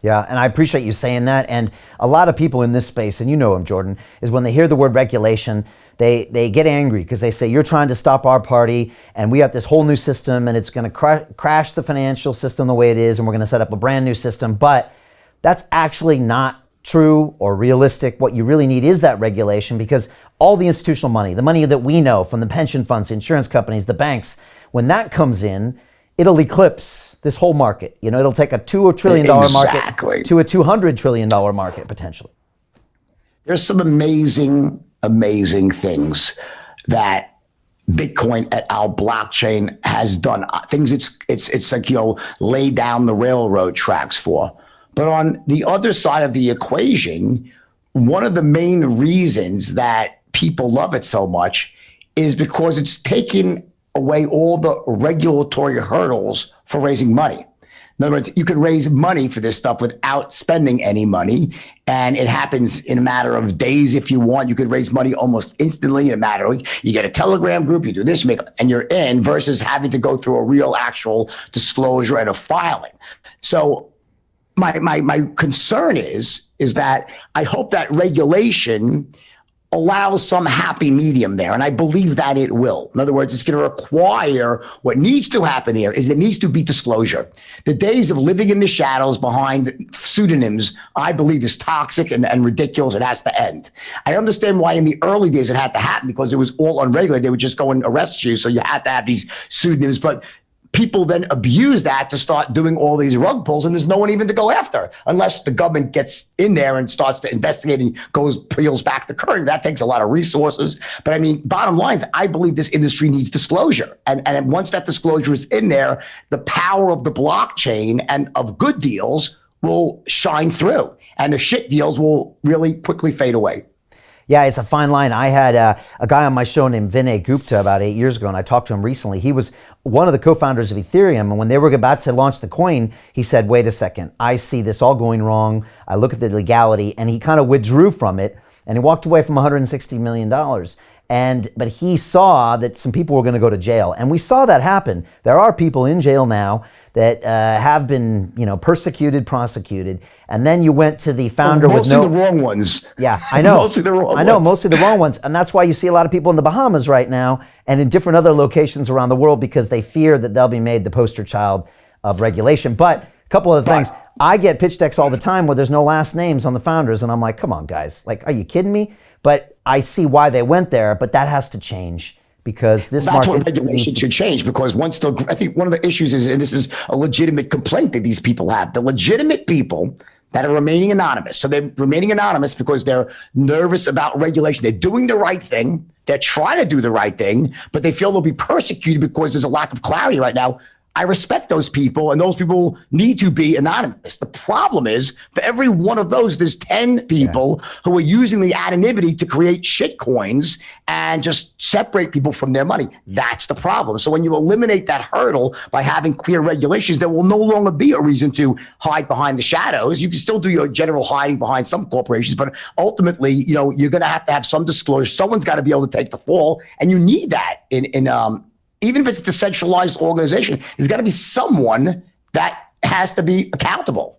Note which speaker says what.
Speaker 1: Yeah, and I appreciate you saying that. And a lot of people in this space, and you know them, Jordan, is when they hear the word regulation, they get angry because they say, you're trying to stop our party and we have this whole new system and it's going to crash the financial system the way it is and we're going to set up a brand new system. But that's actually not true or realistic. What you really need is that regulation, because all the institutional money, the money that we know from the pension funds, insurance companies, the banks, when that comes in, it'll eclipse this whole market. You know, it'll take a $2 trillion market to a $200 trillion market potentially.
Speaker 2: There's some amazing things that Bitcoin et al. Blockchain has done. Things it's like, lay down the railroad tracks for. But on the other side of the equation, one of the main reasons that people love it so much is because it's taken away all the regulatory hurdles for raising money. In other words, you can raise money for this stuff without spending any money. And it happens in a matter of days if you want. You could raise money almost instantly in a matter of, you get a Telegram group, you do this, and you're in, versus having to go through a real actual disclosure and a filing. So my concern is that I hope that regulation allows some happy medium there. And I believe that it will. In other words, it's going to require, what needs to happen here is there needs to be disclosure. The days of living in the shadows behind pseudonyms, I believe, is toxic and ridiculous. It has to end. I understand why in the early days it had to happen, because it was all unregulated. They would just go and arrest you. So you had to have these pseudonyms. But people then abuse that to start doing all these rug pulls, and there's no one even to go after unless the government gets in there and starts to investigate and peels back the curtain. That takes a lot of resources. But I mean, bottom line is, I believe this industry needs disclosure. And once that disclosure is in there, the power of the blockchain and of good deals will shine through, and the shit deals will really quickly fade away.
Speaker 1: Yeah, it's a fine line. I had a guy on my show named Vinay Gupta about 8 years ago, and I talked to him recently. He was one of the co-founders of Ethereum, and when they were about to launch the coin, he said, wait a second, I see this all going wrong. I look at the legality, and he kind of withdrew from it, and he walked away from $160 million. But he saw that some people were going to go to jail, and we saw that happen. There are people in jail now that have been, persecuted, prosecuted, and then you went to the founder with no...
Speaker 2: Mostly the wrong ones.
Speaker 1: Yeah, I know.
Speaker 2: Mostly the wrong ones.
Speaker 1: Mostly the wrong ones, and that's why you see a lot of people in the Bahamas right now and in different other locations around the world, because they fear that they'll be made the poster child of regulation. But a couple of things. I get pitch decks all the time where there's no last names on the founders, and I'm like, come on, guys. Like, are you kidding me? But I see why they went there, but that has to change. Because this
Speaker 2: that's what regulation should change, because I think one of the issues is, and this is a legitimate complaint that these people have, the legitimate people that are remaining anonymous. So they're remaining anonymous because they're nervous about regulation. They're doing the right thing. They're trying to do the right thing, but they feel they'll be persecuted because there's a lack of clarity right now. I respect those people, and those people need to be anonymous. The problem is, for every one of those, there's 10 people who are using the anonymity to create shit coins and just separate people from their money. That's the problem. So when you eliminate that hurdle by having clear regulations, there will no longer be a reason to hide behind the shadows. You can still do your general hiding behind some corporations, but ultimately, you're going to have some disclosure. Someone's got to be able to take the fall, and you need that even if it's a decentralized organization, there's got to be someone that has to be accountable.